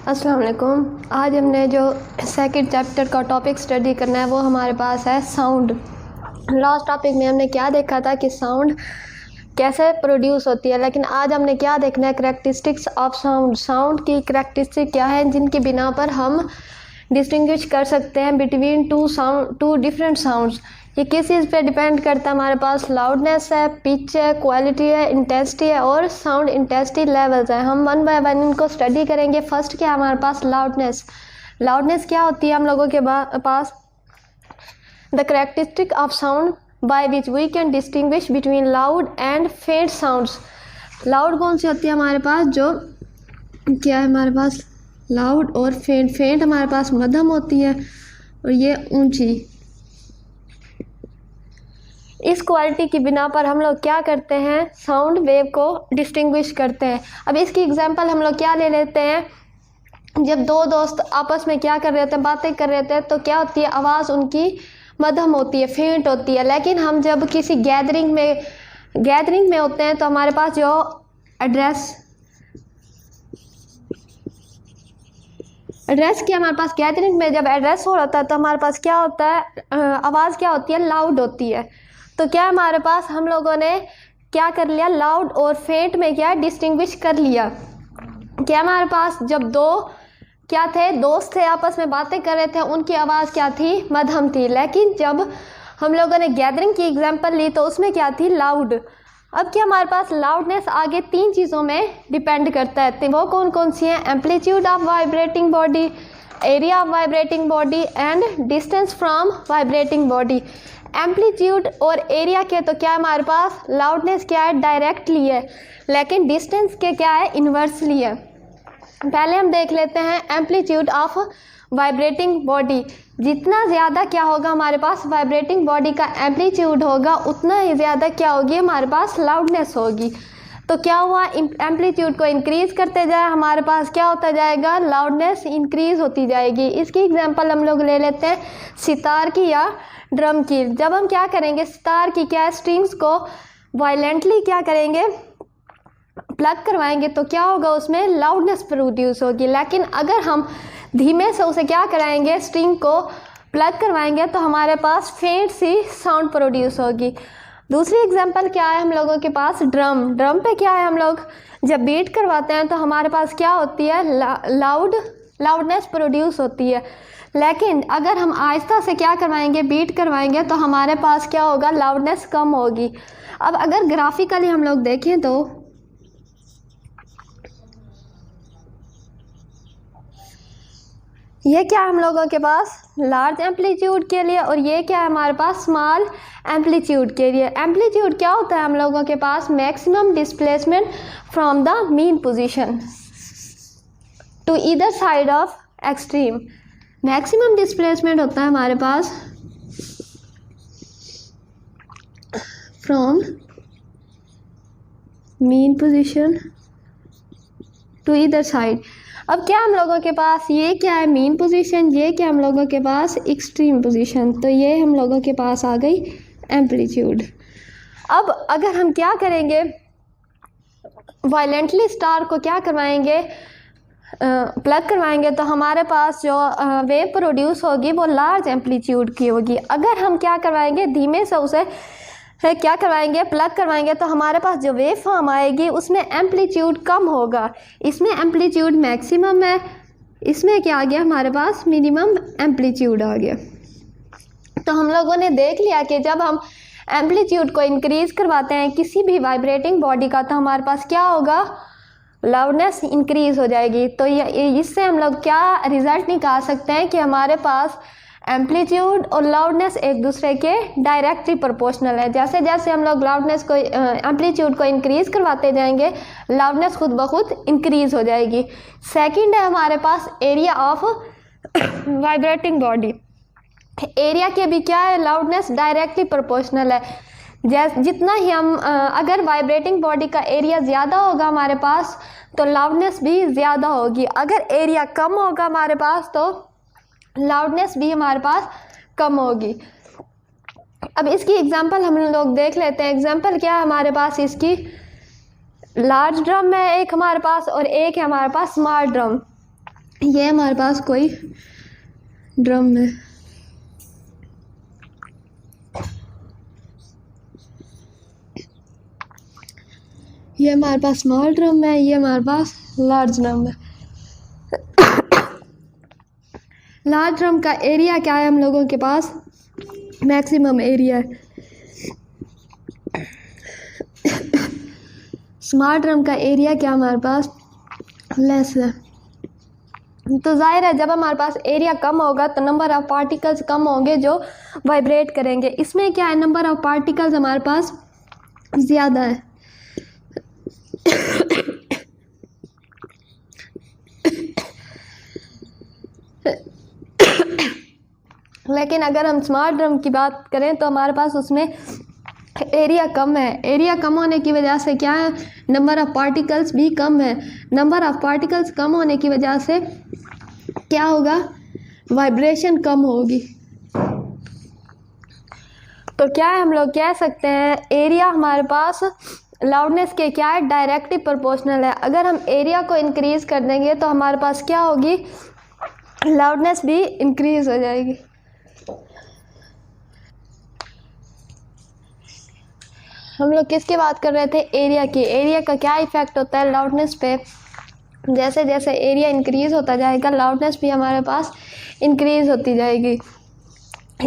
अस्सलाम वालेकुम। आज हमने जो सेकंड चैप्टर का टॉपिक स्टडी करना है वो हमारे पास है साउंड। लास्ट टॉपिक में हमने क्या देखा था कि साउंड कैसे प्रोड्यूस होती है, लेकिन आज हमने क्या देखना है, करैक्टरिस्टिक्स ऑफ साउंड। साउंड की करैक्टरिस्टिक क्या है जिनकी बिना पर हम डिस्टिंग्विश कर सकते हैं बिटवीन टू डिफरेंट साउंड्स। ये किस चीज़ पे डिपेंड करता है, हमारे पास लाउडनेस है, पिच है, क्वालिटी है, इंटेंसिटी है और साउंड इंटेंसिटी लेवल्स है। हम वन बाय वन इनको स्टडी करेंगे। फर्स्ट क्या है हमारे पास, लाउडनेस। लाउडनेस क्या होती है हम लोगों के पास, the characteristic of sound by which we can distinguish between loud and faint sounds. Loud कौन सी होती है हमारे पास, जो क्या है हमारे पास, लाउड और फेंट। फेंट हमारे पास मध्यम होती है और ये ऊंची। इस क्वालिटी की बिना पर हम लोग क्या करते हैं, साउंड वेव को डिस्टिंग्विश करते हैं। अब इसकी एग्जांपल हम लोग क्या ले लेते हैं, जब दो दोस्त आपस में क्या कर रहे होते हैं, बातें कर रहे होते हैं, तो क्या होती है, आवाज़ उनकी मध्यम होती है, फेंट होती है। लेकिन हम जब किसी गैदरिंग में होते हैं तो हमारे पास जो एड्रेस की हमारे पास गैदरिंग में जब एड्रेस हो रहा है तो हमारे पास क्या होता है, आवाज़ क्या होती है, लाउड होती है। तो क्या हमारे पास हम लोगों ने क्या कर लिया, लाउड और फेंट में क्या डिस्टिंग्विश कर लिया। क्या हमारे पास जब दो क्या थे, दोस्त थे, आपस में बातें कर रहे थे, उनकी आवाज़ क्या थी, मध्यम थी। लेकिन जब हम लोगों ने गैदरिंग की एग्जांपल ली तो उसमें क्या थी, लाउड। अब क्या हमारे पास लाउडनेस आगे तीन चीज़ों में डिपेंड करता है, तो वो कौन कौन सी हैं, amplitude of vibrating body, area of vibrating body and distance from vibrating body. Amplitude और एरिया के तो क्या है हमारे पास, लाउडनेस क्या है, डायरेक्टली है, लेकिन डिस्टेंस के क्या है, इन्वर्सली है। पहले हम देख लेते हैं एम्पलीट्यूड ऑफ वाइब्रेटिंग बॉडी। जितना ज़्यादा क्या होगा हमारे पास, वाइब्रेटिंग बॉडी का एम्पलीट्यूड होगा, उतना ही ज़्यादा क्या होगी हमारे पास, लाउडनेस होगी। तो क्या हुआ, एम्पलीट्यूड को इंक्रीज़ करते जाए हमारे पास क्या होता जाएगा, लाउडनेस इंक्रीज़ होती जाएगी। इसकी एग्जांपल हम लोग ले लेते हैं सितार की या ड्रम की। जब हम क्या करेंगे, सितार की क्या स्ट्रिंग्स को वायलेंटली क्या करेंगे, प्लग करवाएंगे तो क्या होगा, उसमें लाउडनेस प्रोड्यूस होगी। लेकिन अगर हम धीमे से उसे क्या कराएंगे, स्ट्रिंग को प्लग करवाएंगे तो हमारे पास फेंट सी साउंड प्रोड्यूस होगी। दूसरी एग्जांपल क्या है हम लोगों के पास, ड्रम पे क्या है, हम लोग जब बीट करवाते हैं तो हमारे पास क्या होती है, लाउडनेस प्रोड्यूस होती है। लेकिन अगर हम आहिस्ता से क्या करवाएंगे, बीट करवाएंगे तो हमारे पास क्या होगा, लाउडनेस कम होगी। अब अगर ग्राफिकली हम लोग देखें तो ये क्या है हम लोगों के पास, लार्ज एम्पलीट्यूड के लिए, और ये क्या है हमारे पास, स्मॉल एम्पलीट्यूड के लिए। एम्पलीट्यूड क्या होता है हम लोगों के पास, maximum displacement from the mean position to either side of extreme. Maximum displacement होता है हमारे पास from mean position to either side. अब क्या हम लोगों के पास, ये क्या है मीन पोजीशन, ये क्या हम लोगों के पास एक्सट्रीम पोजीशन, तो ये हम लोगों के पास आ गई एम्पलीट्यूड। अब अगर हम क्या करेंगे, वायलेंटली स्टार को क्या करवाएंगे, प्लग करवाएंगे तो हमारे पास जो वेव प्रोड्यूस होगी वो लार्ज एम्पलीट्यूड की होगी। अगर हम क्या करवाएंगे, धीमे से उसे क्या करवाएंगे, प्लग करवाएंगे तो हमारे पास जो वेव फॉर्म आएगी उसमें एम्पलीट्यूड कम होगा। इसमें एम्पलीट्यूड मैक्सिमम है, इसमें क्या आ गया हमारे पास, मिनिमम एम्पलीट्यूड आ गया। तो हम लोगों ने देख लिया कि जब हम एम्पलीट्यूड को इंक्रीज़ करवाते हैं किसी भी वाइब्रेटिंग बॉडी का तो हमारे पास क्या होगा, लाउडनेस इंक्रीज़ हो जाएगी। तो इससे हम लोग क्या रिज़ल्ट निकाल सकते हैं कि हमारे पास एम्पलीट्यूड और लाउडनेस एक दूसरे के डायरेक्टली प्रोपोर्शनल है। जैसे जैसे हम लोग लाउडनेस को एम्पलीट्यूड को इंक्रीज़ करवाते जाएंगे, लाउडनेस खुद ब खुद इंक्रीज़ हो जाएगी। सेकंड है हमारे पास area of vibrating body. Area के भी क्या है, लाउडनेस डायरेक्टली प्रोपोर्शनल है। जितना ही हम अगर वाइब्रेटिंग बॉडी का एरिया ज़्यादा होगा हमारे पास तो लाउडनेस भी ज़्यादा होगी। अगर एरिया कम होगा हमारे पास तो लाउडनेस भी हमारे पास कम होगी। अब इसकी एग्जांपल हम लोग देख लेते हैं। एग्जांपल क्या है हमारे पास इसकी, लार्ज ड्रम है एक हमारे पास और एक है हमारे पास स्मॉल ड्रम। ये हमारे पास कोई ड्रम है, ये हमारे पास स्मॉल ड्रम है, ये हमारे पास लार्ज ड्रम है। लार्ज ड्रम का एरिया क्या है हम लोगों के पास? मैक्सिमम एरिया है। स्मॉल ड्रम का एरिया क्या हमारे पास? लेस है। तो जाहिर है जब हमारे पास एरिया कम होगा तो नंबर ऑफ पार्टिकल्स कम होंगे जो वाइब्रेट करेंगे। इसमें क्या है, नंबर ऑफ पार्टिकल्स हमारे पास ज़्यादा है। लेकिन अगर हम स्मॉल ड्रम की बात करें तो हमारे पास उसमें एरिया कम है। एरिया कम होने की वजह से क्या है, नंबर ऑफ पार्टिकल्स भी कम है। नंबर ऑफ पार्टिकल्स कम होने की वजह से क्या होगा, वाइब्रेशन कम होगी। तो क्या है, हम लोग कह सकते हैं एरिया हमारे पास लाउडनेस के क्या है, डायरेक्टली प्रोपोर्शनल है। अगर हम एरिया को इंक्रीज कर देंगे तो हमारे पास क्या होगी, लाउडनेस भी इंक्रीज हो जाएगी। हम लोग किसकी बात कर रहे थे, एरिया की। एरिया का क्या इफेक्ट होता है लाउडनेस पे? जैसे जैसे एरिया इंक्रीज होता जाएगा लाउडनेस भी हमारे पास इंक्रीज होती जाएगी।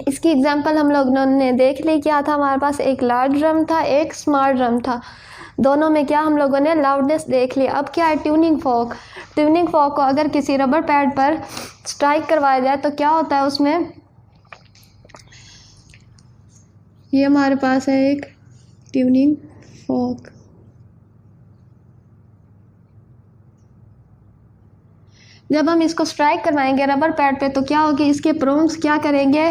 इसकी एग्जांपल हम लोग ने देख ली, क्या था हमारे पास, एक लार्ज ड्रम था, एक स्मॉल ड्रम था। दोनों में क्या हम लोगों ने लाउडनेस देख ली। अब क्या है, ट्यूनिंग फॉर्क। ट्यूनिंग फॉर्क को अगर किसी रबर पैड पर स्ट्राइक करवाया जाए तो क्या होता है उसमें, ये हमारे पास है एक ट्यूनिंग फॉर्क। जब हम इसको स्ट्राइक करवाएंगे रबर पैड पे तो क्या होगी, इसके प्रोन्स क्या करेंगे,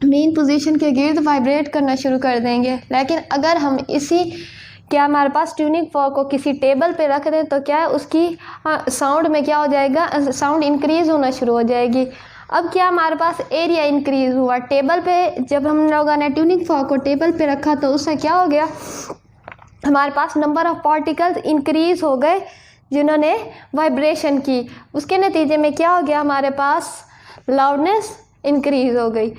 मेन पोजीशन के गिर्द वाइब्रेट करना शुरू कर देंगे। लेकिन अगर हम इसी क्या हमारे पास ट्यूनिंग फॉर्क को किसी टेबल पे रख दें तो क्या है, उसकी साउंड में क्या हो जाएगा, साउंड इंक्रीज होना शुरू हो जाएगी। अब क्या हमारे पास एरिया इंक्रीज हुआ टेबल पे। जब हम लोगों ने ट्यूनिंग फॉर्क को टेबल पे रखा तो उससे क्या हो गया, हमारे पास नंबर ऑफ पार्टिकल्स इंक्रीज हो गए जिन्होंने वाइब्रेशन की। उसके नतीजे में क्या हो गया, हमारे पास लाउडनेस इंक्रीज हो गई।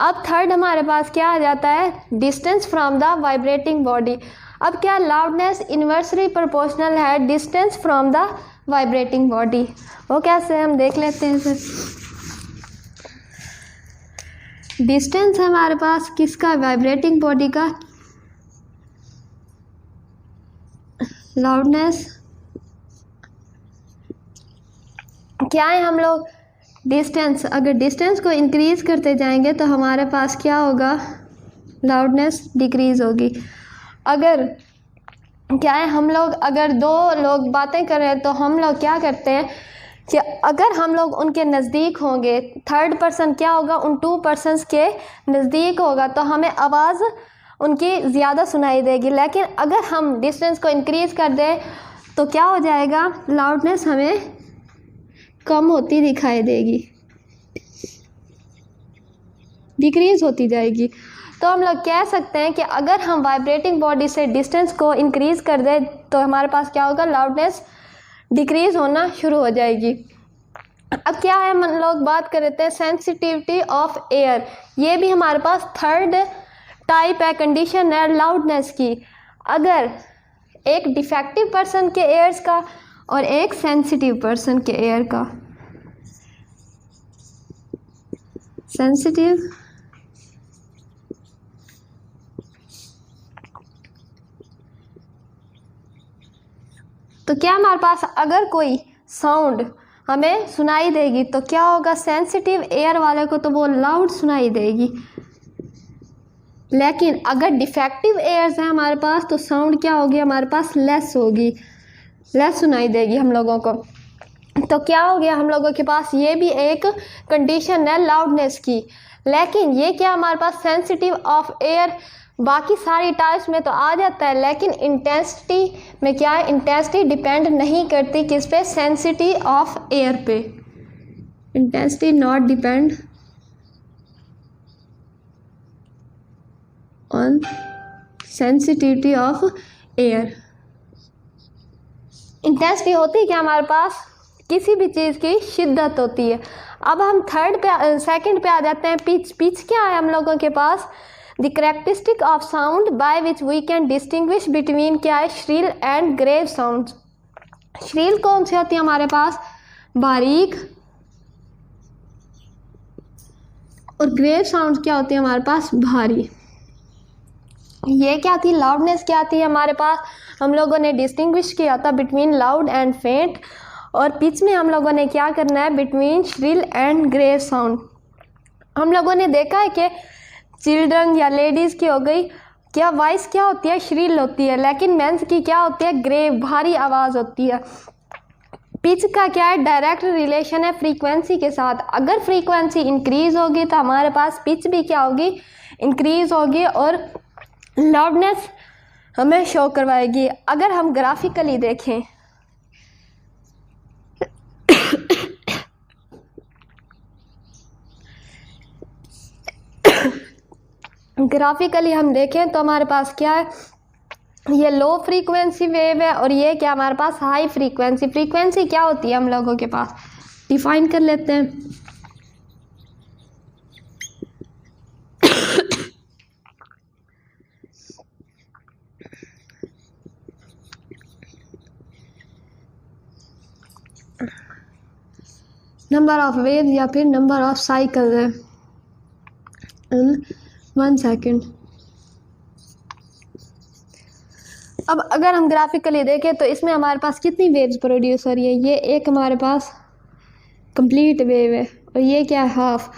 अब थर्ड हमारे पास क्या आ जाता है, distance from the vibrating body. अब क्या, लाउडनेस इन्वर्सली प्रोपोर्शनल है distance from the vibrating body. वो कैसे, हम देख लेते हैं फिर। डिस्टेंस है हमारे पास किसका, वाइब्रेटिंग बॉडी का। लाउडनेस क्या है, हम लोग डिस्टेंस, अगर डिस्टेंस को इंक्रीज करते जाएंगे तो हमारे पास क्या होगा, लाउडनेस डिक्रीज होगी। अगर क्या है, हम लोग अगर दो लोग बातें कर रहे हैं तो हम लोग क्या करते हैं कि अगर हम लोग उनके नज़दीक होंगे, थर्ड पर्सन क्या होगा, उन टू पर्सन्स के नज़दीक होगा तो हमें आवाज़ उनकी ज़्यादा सुनाई देगी। लेकिन अगर हम डिस्टेंस को इंक्रीज कर दें तो क्या हो जाएगा, लाउडनेस हमें कम होती दिखाई देगी, डिक्रीज होती जाएगी। तो हम लोग कह सकते हैं कि अगर हम वाइब्रेटिंग बॉडी से डिस्टेंस को इंक्रीज कर दें तो हमारे पास क्या होगा, लाउडनेस डिक्रीज होना शुरू हो जाएगी। अब क्या है, हम लोग बात कर रहे थे सेंसिटिविटी ऑफ एयर। ये भी हमारे पास थर्ड टाइप है, कंडीशन है लाउडनेस की। अगर एक डिफेक्टिव पर्सन के एयर्स का और एक सेंसिटिव पर्सन के एयर का, सेंसिटिव तो क्या हमारे पास अगर कोई साउंड हमें सुनाई देगी तो क्या होगा, सेंसिटिव एयर वाले को तो वो लाउड सुनाई देगी। लेकिन अगर डिफेक्टिव एयर्स हैं हमारे पास तो साउंड क्या होगी, हमारे पास लेस होगी, लेस सुनाई देगी हम लोगों को। तो क्या हो गया, हम लोगों के पास ये भी एक कंडीशन है लाउडनेस की। लेकिन ये क्या हमारे पास सेंसिटिव ऑफ एयर बाकी सारी टाइप्स में तो आ जाता है, लेकिन इंटेंसिटी में क्या है, इंटेंसिटी डिपेंड नहीं करती किस पे, सेंसिटिविटी ऑफ एयर पे। Intensity not depend on sensitivity of air. Intensity होती है क्या हमारे पास, किसी भी चीज़ की शिद्दत होती है। अब हम सेकंड पे आ जाते हैं। पिच क्या है हम लोगों के पास? The characteristic of sound by which we can distinguish between क्या है? Shrill and grave sound. Shrill कौन सी होती है हमारे पास? बारीक। और ग्रेव साउंड क्या होती है हमारे पास? भारी। ये क्या थी? लाउडनेस क्या थी हमारे पास? हम लोगों ने डिस्टिंग्विश किया था बिटवीन लाउड एंड फेंट। और पिच में हम लोगों ने क्या करना है? Between shrill and grave sound. हम लोगों ने देखा है कि चिल्ड्रन या लेडीज़ की हो गई क्या वॉइस क्या होती है? श्रिल होती है, लेकिन मेंस की क्या होती है? ग्रेव, भारी आवाज़ होती है। पिच का क्या है? डायरेक्ट रिलेशन है फ्रीक्वेंसी के साथ। अगर फ्रीक्वेंसी इंक्रीज होगी तो हमारे पास पिच भी क्या होगी? इंक्रीज होगी और लाउडनेस हमें शो करवाएगी। अगर हम ग्राफिकली देखें ग्राफिकली हम देखें तो हमारे पास क्या है? ये लो फ्रीक्वेंसी वेव है और ये क्या हमारे पास? High frequency. फ्रीक्वेंसी क्या होती है हम लोगों के पास? डिफाइन कर लेते हैं। नंबर ऑफ वेव या फिर नंबर ऑफ साइकिल है इन 1 सेकेंड। अब अगर हम ग्राफिकली देखें तो इसमें हमारे पास कितनी वेव्स प्रोड्यूस हो रही है? ये एक हमारे पास कंप्लीट वेव है और ये क्या है? हाफ।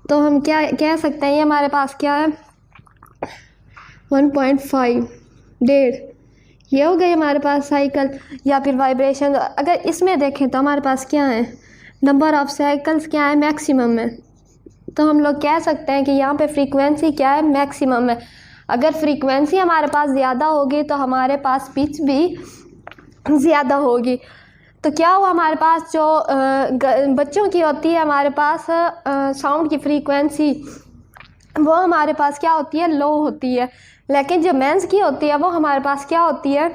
तो हम क्या कह सकते हैं? ये हमारे पास क्या है? 1.5 डेढ़। ये हो गई हमारे पास साइकिल या फिर वाइब्रेशन। अगर इसमें देखें तो हमारे पास क्या है? नंबर ऑफ साइकिल्स क्या है? मैक्सिमम है। तो हम लोग कह सकते हैं कि यहाँ पे फ्रीक्वेंसी क्या है? मैक्सिमम है। अगर फ्रीक्वेंसी हमारे पास ज़्यादा होगी तो हमारे पास पिच भी ज़्यादा होगी। तो क्या हुआ? हमारे पास जो बच्चों की होती है हमारे पास साउंड की फ्रीक्वेंसी, वो हमारे पास क्या होती है? लो होती है। लेकिन जो मेंस की होती है वो हमारे पास क्या होती है?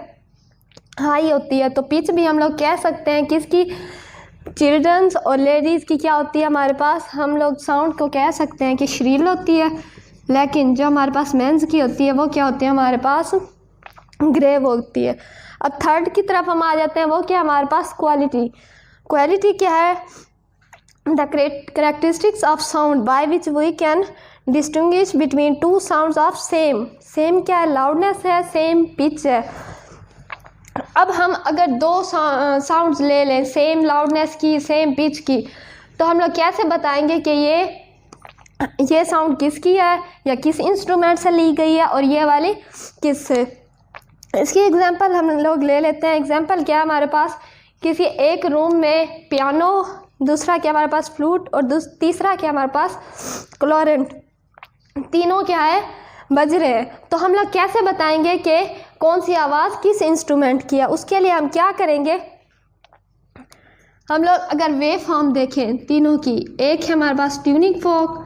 हाई होती है। तो पिच भी हम लोग कह सकते हैं किसकी? चिल्ड्रंस और लेडीज़ की क्या होती है हमारे पास? हम लोग साउंड को कह सकते हैं कि श्रील होती है। लेकिन जो हमारे पास मेंस की होती है वो क्या होती है हमारे पास? ग्रेव होती है। अब थर्ड की तरफ हम आ जाते हैं। वो क्या हमारे पास? क्वालिटी। क्वालिटी क्या है? The characteristics of sound by which we can distinguish between two sounds of same. Same क्या है? लाउडनेस है, सेम पिच है। अब हम अगर दो साउंड्स ले लें सेम लाउडनेस की, सेम पिच की, तो हम लोग कैसे बताएंगे कि ये साउंड किसकी है या किस इंस्ट्रूमेंट से ली गई है और ये वाली किस से? इसकी एग्जांपल हम लोग ले लेते हैं। एग्जांपल क्या है हमारे पास? किसी एक रूम में पियानो, दूसरा क्या हमारे पास? फ्लूट, और तीसरा क्या हमारे पास? क्लॉरेंट। तीनों क्या है? बज रहे हैं। तो हम लोग कैसे बताएंगे कि कौन सी आवाज़ किस इंस्ट्रूमेंट की है? उसके लिए हम क्या करेंगे? हम लोग अगर वेव फॉर्म देखें तीनों की, एक है हमारे पास ट्यूनिंग फोक,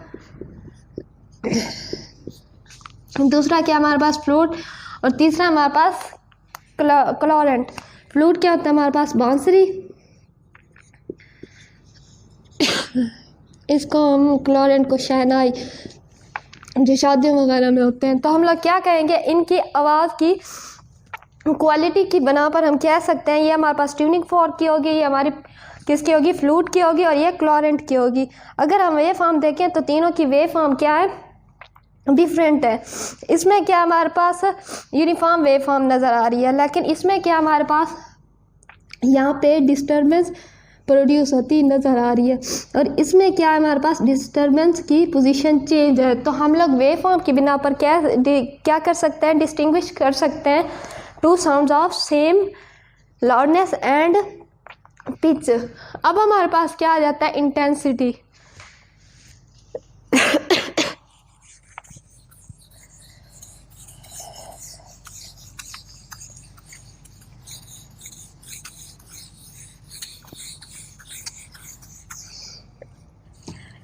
दूसरा क्या हमारे पास? फ्लूट, और तीसरा हमारे पास क्लॉरेंट। फ्लूट क्या होता है हमारे पास? बांसुरी। इसको हम क्लॉरेंट को शहनाई जो शादियों वगैरह में होते हैं। तो हम लोग क्या कहेंगे? इनकी आवाज़ की क्वालिटी की बना पर हम कह सकते हैं ये हमारे पास ट्यूनिंग फोर्क की होगी, ये हमारी किसकी होगी? फ्लूट की होगी, और ये क्लॉरेंट की होगी। अगर हम वेव फॉर्म देखें तो तीनों की वेव फॉर्म क्या है? डिफरेंट है। इसमें क्या हमारे पास? यूनिफॉर्म वेव फॉर्म नज़र आ रही है, लेकिन इसमें क्या हमारे पास? यहाँ पे डिस्टर्बेंस प्रोड्यूस होती नज़र आ रही है, और इसमें क्या है हमारे पास? डिस्टर्बेंस की पोजीशन चेंज है। तो हम लोग वेव फॉर्म की बिना पर क्या कर सकते हैं? डिस्टिंग्विश कर सकते हैं two sounds of same loudness and pitch. अब हमारे पास क्या आ जाता है? इंटेंसिटी।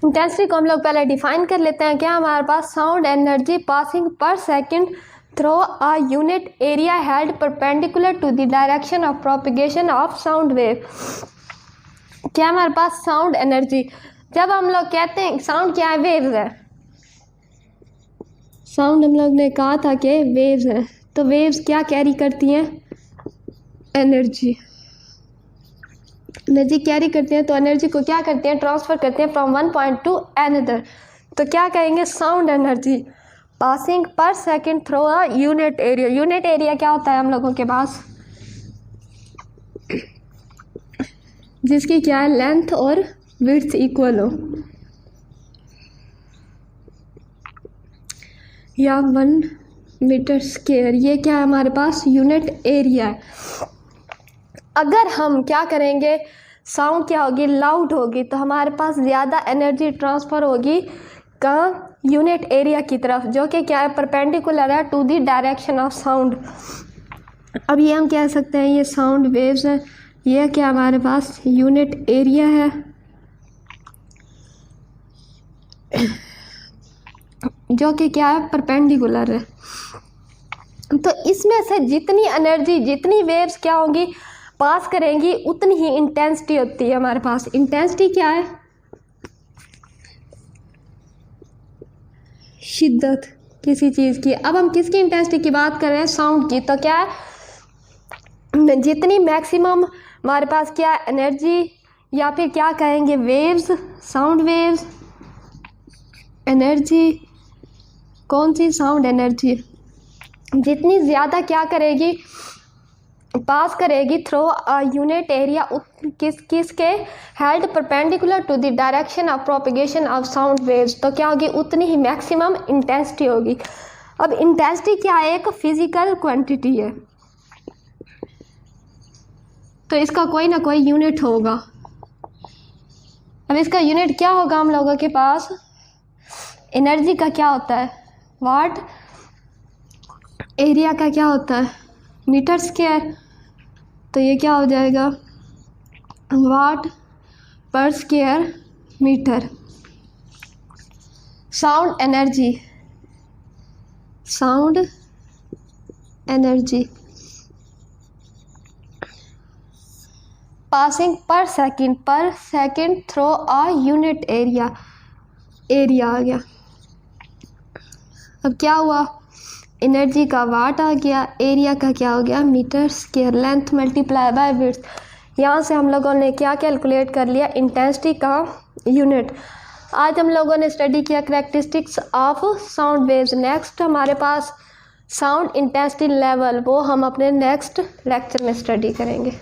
इंटेंसिटी को हम लोग पहले डिफाइन कर लेते हैं। क्या हमारे पास? Sound energy passing per second through a unit area held perpendicular to the direction of propagation of sound wave. क्या है हमारे पास साउंड एनर्जी। जब हम लोग कहते हैं साउंड क्या है, वेव्स है। साउंड हम लोग ने कहा था कि वेव्स है, तो वेव्स क्या कैरी करती हैं, एनर्जी। एनर्जी कैरी करते हैं, तो एनर्जी को क्या करते हैं, ट्रांसफ़र करते हैं from one point two another. तो क्या कहेंगे, sound energy passing per second through a unit area. Unit area क्या होता है हम लोगों के पास, जिसकी क्या है, लेंथ और विड्थ इक्वल हो, या 1 मीटर स्क्वायर। ये क्या है हमारे पास, यूनिट एरिया है। अगर हम क्या करेंगे, साउंड क्या होगी, लाउड होगी, तो हमारे पास ज़्यादा एनर्जी ट्रांसफ़र होगी कहाँ, यूनिट एरिया की तरफ, जो कि क्या है, परपेंडिकुलर है to the direction of sound. अब ये हम कह सकते हैं ये साउंड वेव्स है, ये क्या हमारे पास यूनिट एरिया है, जो कि क्या है, परपेंडिकुलर है। तो इसमें से जितनी एनर्जी, जितनी वेव्स क्या होंगी, पास करेंगी, उतनी ही इंटेंसिटी होती है हमारे पास। इंटेंसिटी क्या है, शिद्दत किसी चीज़ की। अब हम किसकी इंटेंसिटी की बात कर रहे हैं, साउंड की। तो क्या है, जितनी मैक्सिमम हमारे पास क्या एनर्जी, या फिर क्या कहेंगे, वेव्स, साउंड वेव्स, एनर्जी, कौन सी, साउंड एनर्जी, जितनी ज़्यादा क्या करेगी, पास करेगी थ्रू अ यूनिट एरिया, किसके, held perpendicular to the direction of propagation of sound waves. तो क्या होगी, उतनी ही मैक्सिमम इंटेंसिटी होगी। अब इंटेंसिटी क्या है, एक फिजिकल क्वांटिटी है, तो इसका कोई ना कोई यूनिट होगा। अब इसका यूनिट क्या होगा हम लोगों के पास, एनर्जी का क्या होता है, वाट, एरिया का क्या होता है, मीटर स्क्वायर। तो ये क्या हो जाएगा, watt per square metre. Sound energy, sound energy passing per second through a unit area, area आ गया। अब क्या हुआ, एनर्जी का वाट आ गया, एरिया का क्या हो गया, metre square, length multiply by width. यहाँ से हम लोगों ने क्या कैलकुलेट कर लिया, इंटेंसिटी का यूनिट। आज हम लोगों ने स्टडी किया characteristics of sound waves. Next हमारे पास साउंड इंटेंसिटी लेवल, वो हम अपने नेक्स्ट लेक्चर में स्टडी करेंगे।